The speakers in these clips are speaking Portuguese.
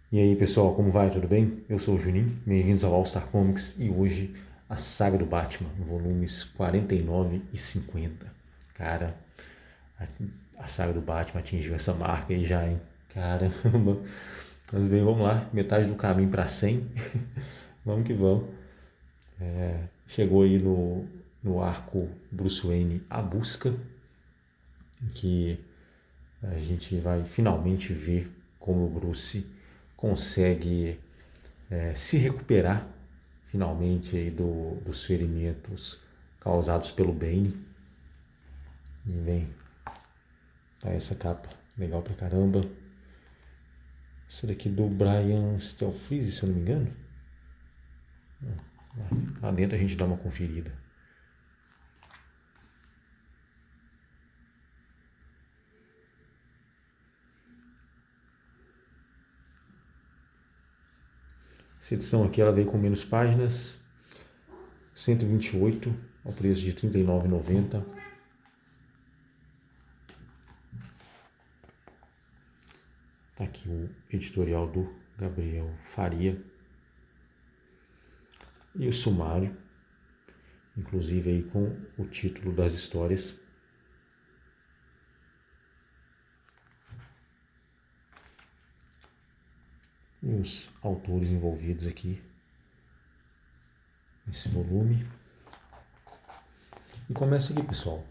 E aí pessoal, como vai? Tudo bem? Eu sou o Juninho, bem-vindos ao All Star Comics e hoje a saga do Batman, volumes 49 e 50. Cara, a saga do Batman atingiu essa marca aí já, hein? Caramba! Mas bem, vamos lá, metade do caminho para 100. Vamos que vamos. Chegou aí no arco Bruce Wayne A Busca, em que a gente vai finalmente ver como o Bruce consegue se recuperar finalmente aí dos ferimentos causados pelo Bane. E vem tá essa capa legal pra caramba. Essa daqui do Brian Stelfreeze, se eu não me engano. Lá dentro a gente dá uma conferida. Essa edição aqui ela veio com menos páginas, 128 ao preço de R$ 39,90. Tá aqui o editorial do Gabriel Faria e o sumário, inclusive aí com o título das histórias. E os autores envolvidos aqui nesse volume. E começa aqui, pessoal,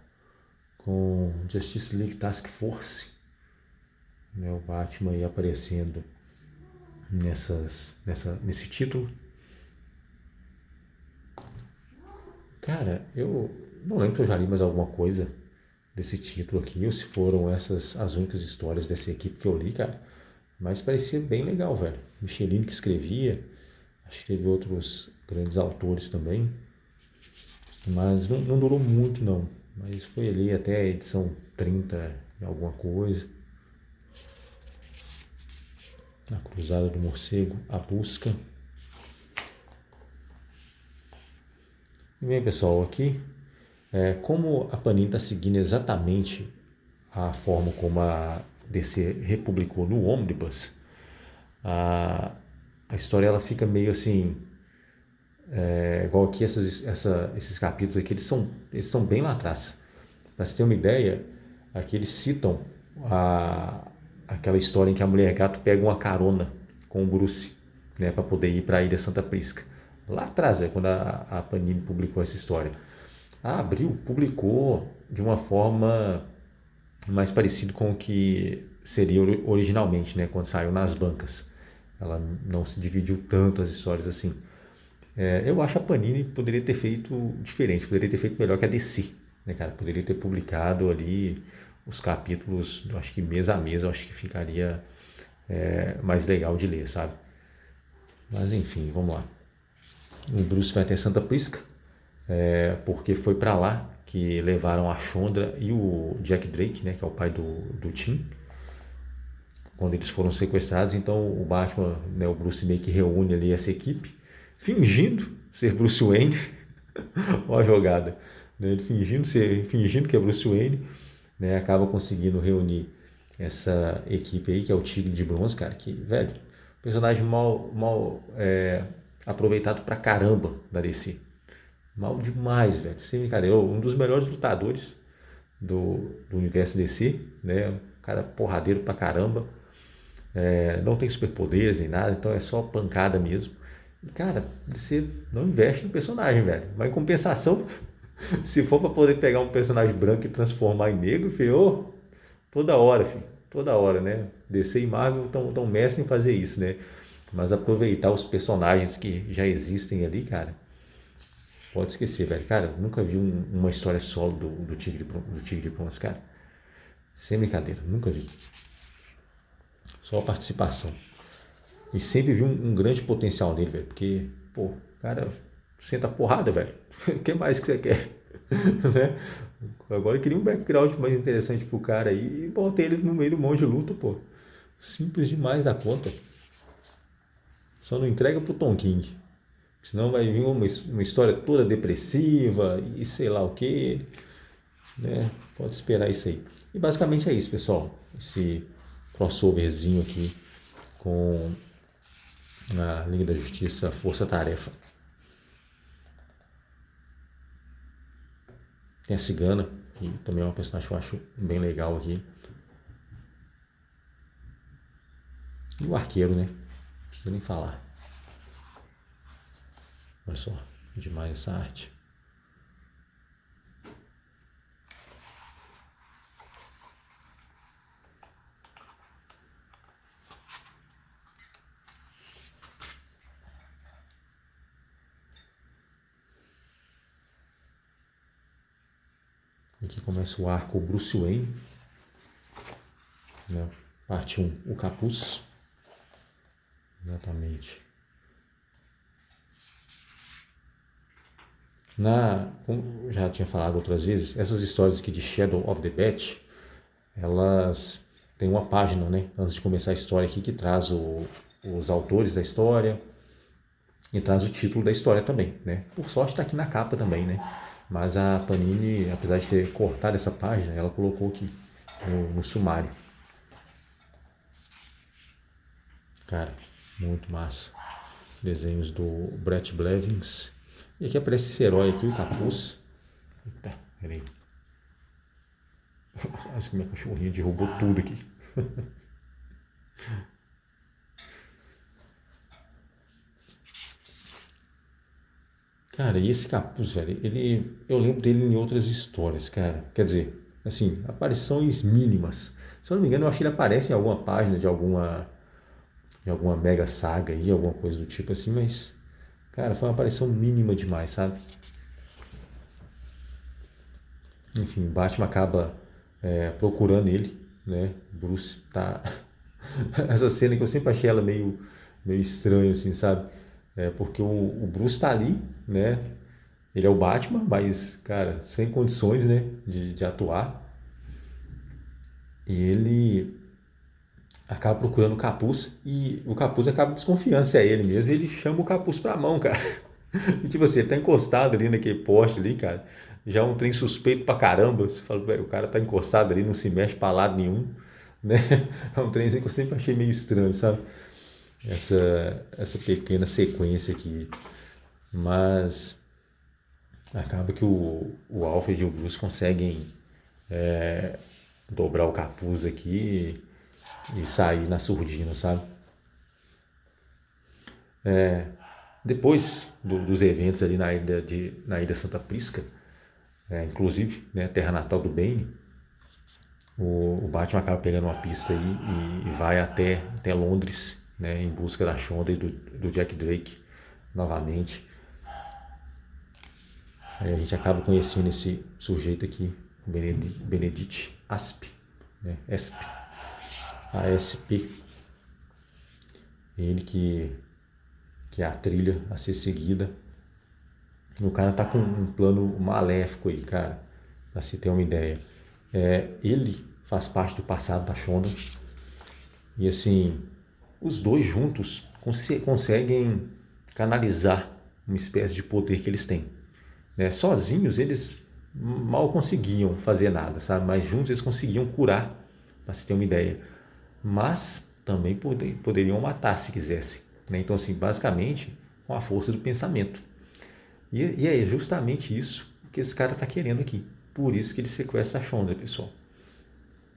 com Justice League Task Force, né, o Batman aí aparecendo nesse título. Cara, eu não lembro se eu já li mais alguma coisa desse título aqui, ou se foram essas as únicas histórias dessa equipe que eu li, cara. Mas parecia bem legal, velho. Michelin que escrevia, acho que teve outros grandes autores também. Mas não durou muito, não. Mas foi ali até a edição 30 e alguma coisa. A Cruzada do Morcego, A Busca. E bem, pessoal, aqui, como a Panini está seguindo exatamente a forma como a DC republicou no Omnibus, a história ela fica meio assim, igual aqui esses capítulos aqui, eles são bem lá atrás. Para você ter uma ideia, aqui eles citam aquela história em que a mulher gato pega uma carona com o Bruce, né, para poder ir para a Ilha Santa Prisca. Lá atrás, quando a Panini publicou essa história. A Abril publicou de uma forma mais parecida com o que seria originalmente, né, quando saiu nas bancas. Ela não se dividiu tanto as histórias assim. Eu acho que a Panini poderia ter feito diferente, poderia ter feito melhor que a DC, né, cara? Poderia ter publicado ali os capítulos, eu acho que mês a mês, eu acho que ficaria mais legal de ler, sabe? Mas enfim, vamos lá. O Bruce vai até Santa Prisca, porque foi para lá que levaram a Shondra e o Jack Drake, né, que é o pai do Tim, quando eles foram sequestrados. Então o Batman, né, o Bruce meio que reúne ali essa equipe, fingindo ser Bruce Wayne. Olha a jogada, né? Ele fingindo que é Bruce Wayne, né, acaba conseguindo reunir essa equipe aí, que é o Tigre de Bronze, cara, que, velho, personagem mal aproveitado pra caramba da DC. Mal demais, velho. Sem brincadeira. Um dos melhores lutadores do universo DC, né? Um cara porradeiro pra caramba. Não tem superpoderes nem nada, então é só pancada mesmo. E, cara, você não investe no personagem, velho. Mas em compensação, se for pra poder pegar um personagem branco e transformar em negro, filho, toda hora, filho. Toda hora, né? DC e Marvel estão mestres em fazer isso, né? Mas aproveitar os personagens que já existem ali, cara, pode esquecer, velho. Cara, nunca vi uma história solo do Tigre de Bronze, cara. Sem brincadeira, nunca vi. Só a participação. E sempre vi um grande potencial nele, velho. Porque, pô, o cara senta porrada, velho. O que mais que você quer? Né? Agora eu queria um background mais interessante pro cara aí e botei ele no meio do monte de luta, pô. Simples demais da conta. Só não entrega pro Tom King. Senão vai vir uma história toda depressiva e sei lá o que, né? Pode esperar isso aí. E basicamente é isso, pessoal. Esse crossoverzinho aqui com na Liga da Justiça Força Tarefa. Tem a Cigana, que também é uma personagem que eu acho bem legal aqui. E o Arqueiro, né? Não precisa nem falar. Olha só, demais essa arte. Aqui começa o arco Bruce Wayne, né? Parte 1, o capuz. Exatamente. Como já tinha falado outras vezes, essas histórias aqui de Shadow of the Bat, elas têm uma página, né, antes de começar a história aqui, que traz os autores da história e traz o título da história também, né. Por sorte está aqui na capa também, né. Mas a Panini, apesar de ter cortado essa página, ela colocou aqui no sumário. Cara, muito massa. Desenhos do Brett Blevins. E aqui aparece esse herói aqui, o capuz. Eita, peraí. Acho que minha cachorrinha derrubou tudo aqui. Cara, e esse capuz, velho, eu lembro dele em outras histórias, cara. Quer dizer, assim, aparições mínimas. Se eu não me engano, eu acho que ele aparece em alguma página de alguma mega saga aí, alguma coisa do tipo assim, mas, cara, foi uma aparição mínima demais, sabe? Enfim, o Batman acaba procurando ele, né? Bruce tá. Essa cena que eu sempre achei ela meio estranha, assim, sabe? Porque o Bruce tá ali, né? Ele é o Batman, mas, cara, sem condições, né? De atuar. E ele acaba procurando o capuz e o capuz acaba desconfiando se é ele mesmo. E ele chama o capuz pra mão, cara. E tipo assim, ele tá encostado ali naquele poste ali, cara. Já é um trem suspeito pra caramba. Você fala, velho, o cara tá encostado ali, não se mexe pra lado nenhum, né? É um trenzinho que eu sempre achei meio estranho, sabe? Essa pequena sequência aqui. Mas acaba que o Alfred e o Bruce conseguem dobrar o capuz aqui e sair na surdina, sabe? Depois dos eventos ali na ilha Santa Prisca, inclusive, né, terra natal do Bane, o Batman acaba pegando uma pista aí e vai até Londres, né, em busca da Shonda e do Jack Drake novamente. Aí a gente acaba conhecendo esse sujeito aqui, Benedict Asp, né, ASP, ele que é a trilha a ser seguida. O cara tá com um plano maléfico aí, cara, pra se ter uma ideia. Ele faz parte do passado da Shonda e assim, os dois juntos conseguem canalizar uma espécie de poder que eles têm, né? Sozinhos eles mal conseguiam fazer nada, sabe? Mas juntos eles conseguiam curar, para se ter uma ideia. Mas também poderiam matar se quisessem, né? Então assim, basicamente com a força do pensamento. E é justamente isso que esse cara está querendo aqui. Por isso que ele sequestra a Shonda, pessoal,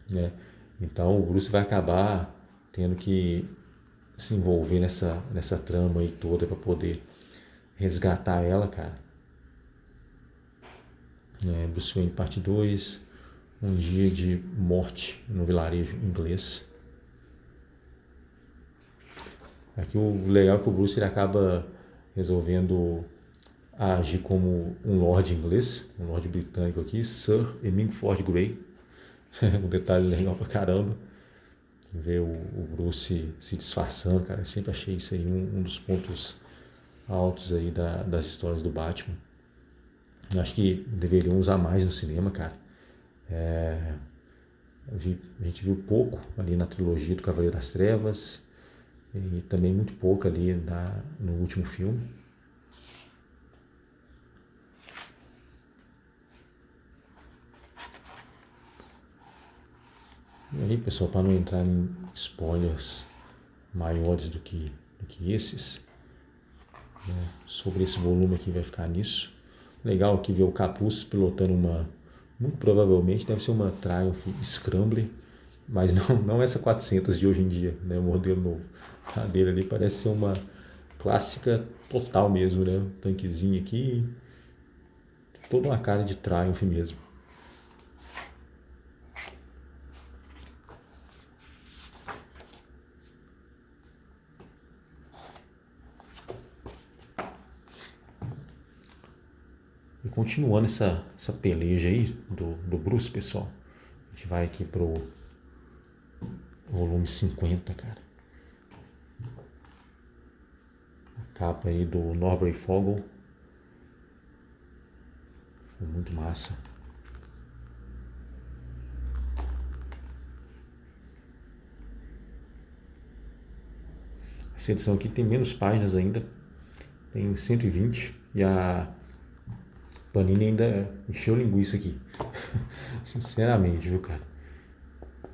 né? Então o Bruce vai acabar tendo que se envolver nessa trama aí toda para poder resgatar ela, cara. Bruce Wayne parte 2, um dia de morte no vilarejo inglês. Aqui o legal é que o Bruce ele acaba resolvendo agir como um lord inglês, um lord britânico aqui, Sir Hemingford Grey. Um detalhe legal pra caramba. Ver o Bruce se disfarçando, cara. Eu sempre achei isso aí um dos pontos altos aí das histórias do Batman. Eu acho que deveriam usar mais no cinema, cara. A gente viu pouco ali na trilogia do Cavaleiro das Trevas e também muito pouco ali no último filme. E aí, pessoal, para não entrar em spoilers maiores do que do que esses. Sobre esse volume aqui vai ficar nisso. Legal aqui ver o Capuz pilotando muito provavelmente deve ser uma Triumph Scrambler, mas não essa 400 de hoje em dia, né, o modelo novo. A dele ali parece ser uma clássica total mesmo, né, um tanquezinho aqui, toda uma cara de Triumph mesmo. E continuando essa peleja aí do Bruce, pessoal, a gente vai aqui pro volume 50, cara. A capa aí do Norbert Fogel. Foi muito massa. Essa edição aqui tem menos páginas ainda, tem 120, e a Panini ainda encheu linguiça aqui. Sinceramente, viu, cara?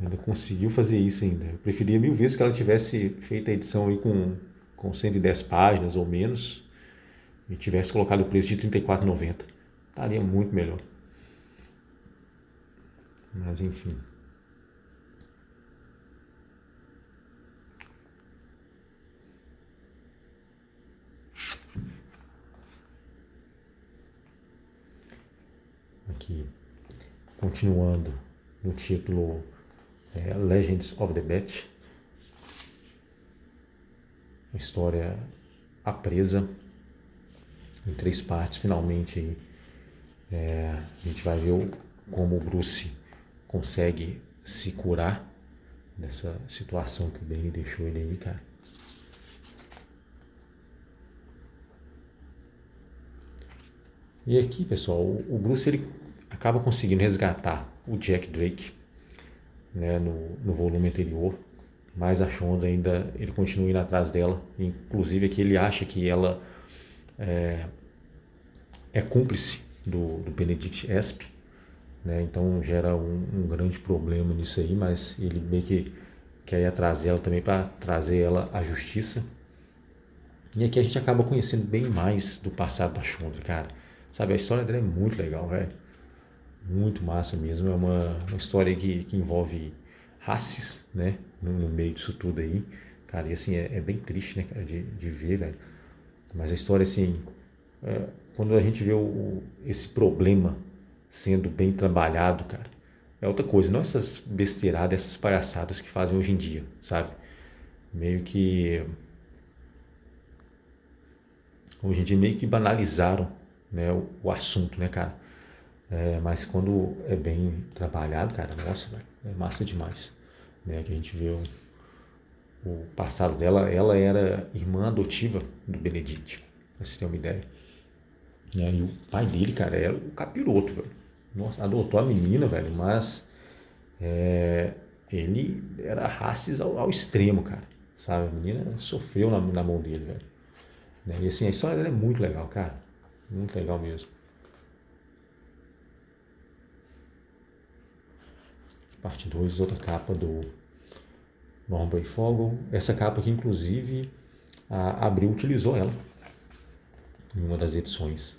Ainda conseguiu fazer isso ainda. Eu preferia mil vezes que ela tivesse feito a edição aí com 110 páginas ou menos e tivesse colocado o preço de R$ 34,90. Estaria muito melhor. Mas enfim. Aqui, continuando no título Legends of the Bat, a história A Presa, em 3 partes. Finalmente aí, a gente vai ver como o Bruce consegue se curar dessa situação que o Benny deixou ele aí, cara. E aqui, pessoal, o Bruce ele acaba conseguindo resgatar o Jack Drake, né, no volume anterior, mas a Shonda ainda ele continua indo atrás dela. Inclusive aqui ele acha que ela é cúmplice do Benedict Esp, né, então gera um grande problema nisso aí, mas ele meio que quer ir atrás dela também para trazer ela à justiça. E aqui a gente acaba conhecendo bem mais do passado da Shonda, cara. Sabe, a história dela é muito legal, velho. Muito massa mesmo. É uma história que envolve raças, né? No meio disso tudo aí. Cara, e assim, é bem triste, né, cara, de ver, velho. Mas a história, assim, quando a gente vê esse problema sendo bem trabalhado, cara, é outra coisa. Não essas besteiradas, essas palhaçadas que fazem hoje em dia, sabe? Meio que hoje em dia meio que banalizaram, né, o assunto, né, cara? Mas quando é bem trabalhado, cara, nossa, velho, é massa demais. Né? Que a gente vê o passado dela. Ela era irmã adotiva do Benedict, pra você ter uma ideia. E o pai dele, cara, era o capiroto, velho. Nossa, adotou a menina, velho, mas ele era racis ao extremo, cara. Sabe? A menina sofreu na mão dele, velho. Né? E assim, a história dela é muito legal, cara. Muito legal mesmo. Parte 2, outra capa do Norman Fogel. Essa capa aqui, inclusive, a Abril utilizou ela em uma das edições.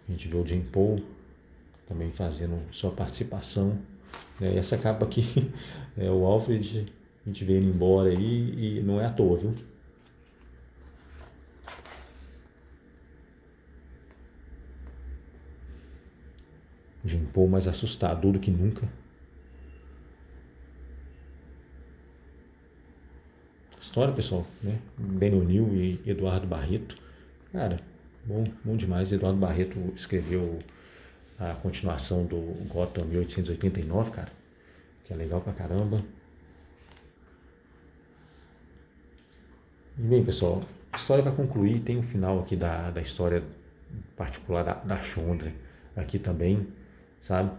A gente vê o Jim Paul também fazendo sua participação. E essa capa aqui, o Alfred, a gente vê ele embora aí e não é à toa, viu? Jim Paul mais assustador do que nunca. História, pessoal, né? Daniel New e Eduardo Barreto. Cara, bom demais. Eduardo Barreto escreveu a continuação do Gotham 1889, cara, que é legal pra caramba. E bem, pessoal, a história vai concluir. Tem um final aqui da história particular da Shonda aqui também, sabe?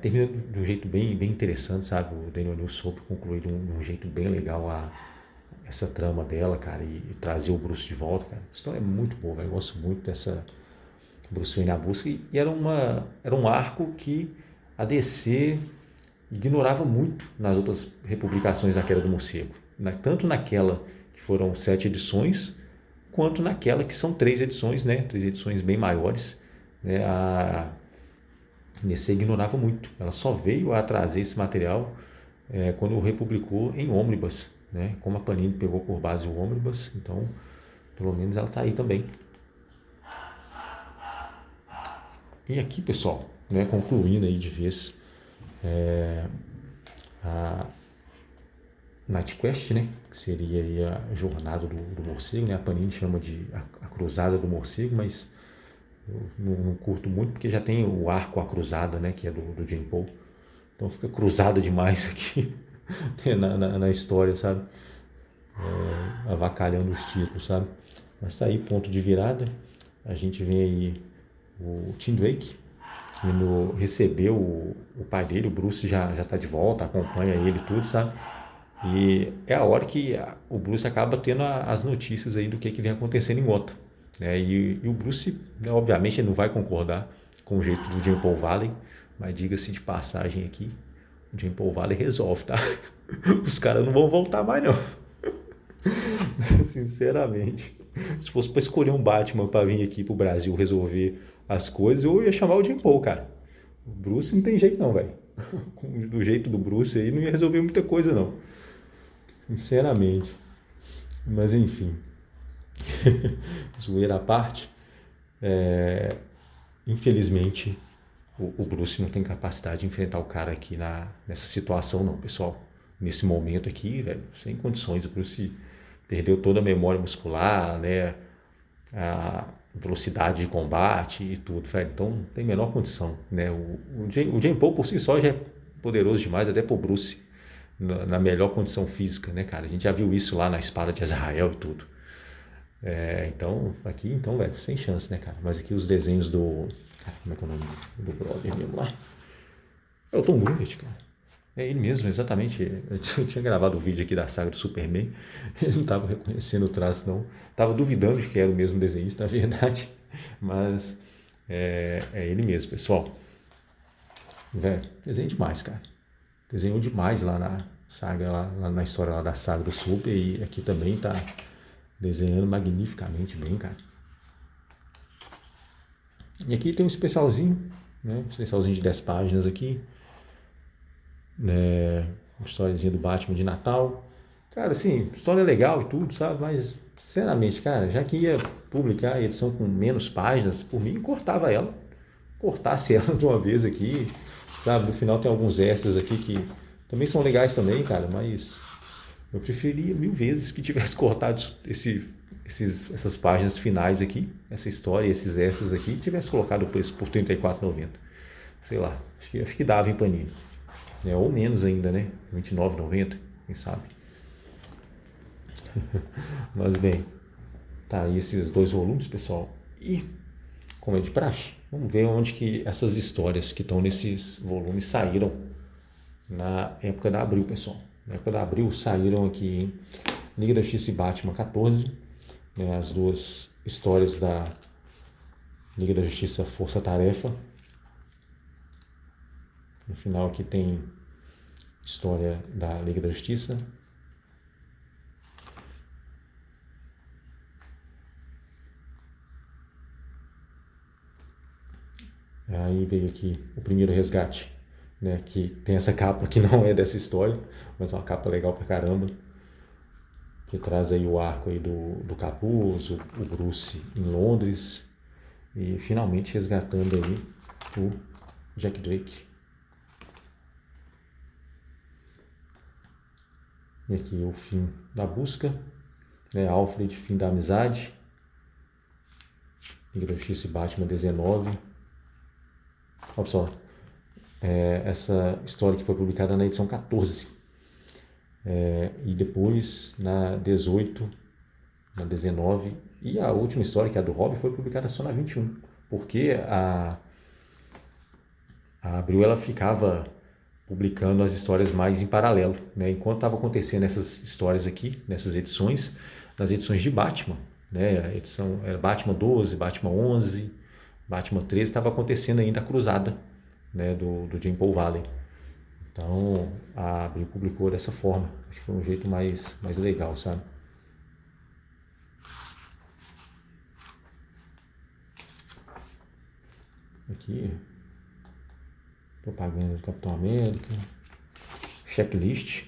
Termina de um jeito bem interessante, sabe? O Daniel New soube concluir de um jeito bem legal essa trama dela, cara, e trazer o Bruce de volta, cara. A história é muito boa, velho. Eu gosto muito dessa Bruce Wayne na busca. E era um arco que a DC ignorava muito nas outras republicações da Queda do Morcego, tanto naquela que foram 7 edições, quanto naquela que são 3 edições, né? 3 edições bem maiores, né? A Nesse ignorava muito. Ela só veio a trazer esse material quando republicou em ônibus, né? Como a Panini pegou por base o ônibus, então pelo menos ela está aí também. E aqui, pessoal, né, concluindo aí de vez a Night Quest, né, que seria aí a jornada do morcego, né? A Panini chama de a cruzada do morcego, mas eu não curto muito porque já tem o arco A Cruzada, né, que é do Jane Paul. Então fica cruzada demais aqui na história, sabe? Avacalhando os títulos, sabe? Mas tá aí, ponto de virada. A gente vê aí o Tim Drake indo receber o pai dele, o Bruce já tá de volta, acompanha ele e tudo, sabe? E é a hora que o Bruce acaba tendo as notícias aí do que vem acontecendo em Gotham, né? E o Bruce, né, obviamente, ele não vai concordar com o jeito do Jim Paul Valley, mas diga-se de passagem aqui, o Jim Paul Valley resolve, tá? Os caras não vão voltar mais, não. Sinceramente. Se fosse para escolher um Batman para vir aqui pro Brasil resolver as coisas, eu ia chamar o Jim Paul, cara. O Bruce não tem jeito não, velho. Do jeito do Bruce aí não ia resolver muita coisa, não. Sinceramente. Mas enfim. Zoeira à parte. Infelizmente, o Bruce não tem capacidade de enfrentar o cara aqui nessa situação, não, pessoal. Nesse momento aqui, velho, sem condições. O Bruce perdeu toda a memória muscular, né? A velocidade de combate e tudo, velho. Então não tem a menor condição, né? O Jane Paul por si só já é poderoso demais, até pro Bruce, na melhor condição física, né, cara? A gente já viu isso lá na Espada de Azrael e tudo. Então, aqui, então, velho, sem chance, né, cara? Mas aqui os desenhos do... Como é que é o nome do brother mesmo lá? É o Tom Grunwald, cara. É ele mesmo, exatamente. Eu tinha gravado o vídeo aqui da saga do Superman. Ele não estava reconhecendo o traço, não. Estava duvidando de que era o mesmo desenhista, na verdade. Mas é ele mesmo, pessoal. Velho, desenho demais, cara. Desenhou demais lá na saga, lá na história lá da saga do Super. E aqui também tá desenhando magnificamente bem, cara. E aqui tem um especialzinho, né? Um especialzinho de 10 páginas aqui. Uma historiazinha do Batman de Natal. Cara, assim, história legal e tudo, sabe? Mas, sinceramente, cara, já que ia publicar a edição com menos páginas, por mim, cortava ela. Cortasse ela de uma vez aqui, sabe? No final tem alguns extras aqui que também são legais também, cara, mas eu preferia 1000 vezes que tivesse cortado essas páginas finais aqui, essa história, esses extras aqui, e tivesse colocado o preço por R$ 34,90. Sei lá, acho que dava em Panini. Ou menos ainda, né? R$ 29,90, quem sabe. Mas bem, tá aí esses 2 volumes, pessoal. E, como é de praxe, vamos ver onde que essas histórias que estão nesses volumes saíram na época da Abril, pessoal. Na época da Abril saíram aqui em Liga da Justiça e Batman 14, né, as 2 histórias da Liga da Justiça Força Tarefa. No final aqui tem história da Liga da Justiça. Aí veio aqui o primeiro resgate, né, que tem essa capa que não é dessa história, mas é uma capa legal pra caramba, que traz aí o arco aí do Capuz, o Bruce em Londres, e finalmente resgatando aí o Jack Drake. E aqui o fim da busca, né, Alfred, fim da amizade, Liga da Justiça e Batman 19. Olha só, essa história que foi publicada na edição 14, e depois na 18, na 19, e a última história, que é a do Robin, foi publicada só na 21, porque a Abril ela ficava publicando as histórias mais em paralelo, né? Enquanto estava acontecendo essas histórias aqui, nessas edições, nas edições de Batman, né? A edição era Batman 12, Batman 11, Batman 13, estava acontecendo ainda a cruzada, né, do Jim Paul Valley. Então, a Abril publicou dessa forma. Acho que foi um jeito mais legal, sabe? Aqui, propaganda do Capitão América, checklist.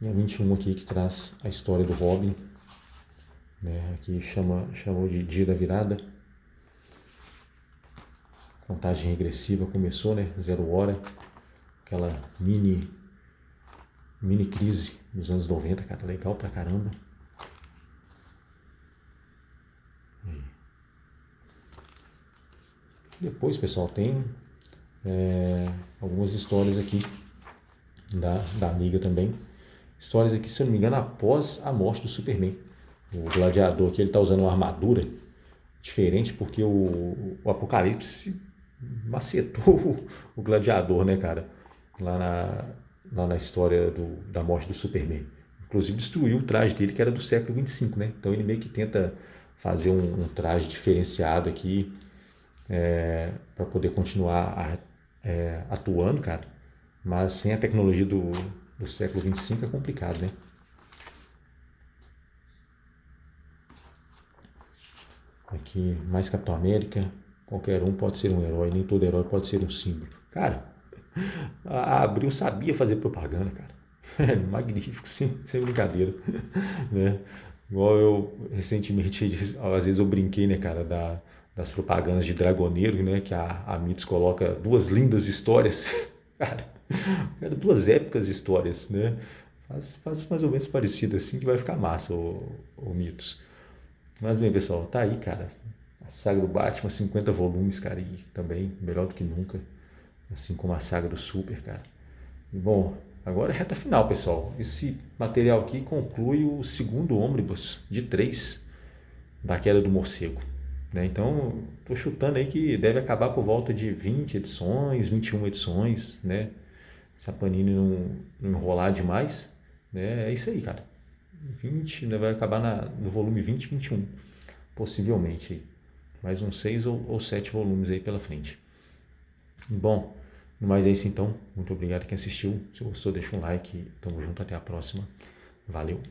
E a 21 aqui que traz a história do Robin, né? Aqui chamou de Dia da Virada. Contagem regressiva começou, né? 0 hora. Aquela mini crise dos anos 90, cara. Legal pra caramba. Depois, pessoal, tem algumas histórias aqui da Amiga também. Histórias aqui, se eu não me engano, após a morte do Superman. O gladiador aqui, ele tá usando uma armadura diferente porque o Apocalipse macetou o gladiador, né, cara? Lá na história da morte do Superman. Inclusive destruiu o traje dele, que era do século 25, né? Então ele meio que tenta fazer um traje diferenciado aqui para poder continuar atuando, cara. Mas sem a tecnologia do século 25 é complicado, né? Aqui, mais Capitão América. Qualquer um pode ser um herói, nem todo herói pode ser um símbolo. Cara, a Abril sabia fazer propaganda, cara. É magnífico, sem brincadeira. Né? Igual eu recentemente, às vezes eu brinquei, né, cara, das propagandas de Dragoneiro, né, que a Mitos coloca duas lindas histórias. Cara, duas épicas histórias, né? Faz mais ou menos parecido assim que vai ficar massa o Mitos. Mas bem, pessoal, tá aí, cara. A saga do Batman, 50 volumes, cara, e também melhor do que nunca. Assim como a saga do Super, cara. E, bom, agora é reta final, pessoal. Esse material aqui conclui o segundo ônibus de 3 da Queda do Morcego. Né? Então, tô chutando aí que deve acabar por volta de 20 edições, 21 edições, né? Se a Panini não enrolar demais, né? É isso aí, cara. 20, né? Vai acabar no volume 20 e 21, possivelmente. Mais uns 6 ou 7 volumes aí pela frente. Bom, mas é isso então. Muito obrigado quem assistiu. Se gostou, deixa um like. Tamo junto, até a próxima. Valeu!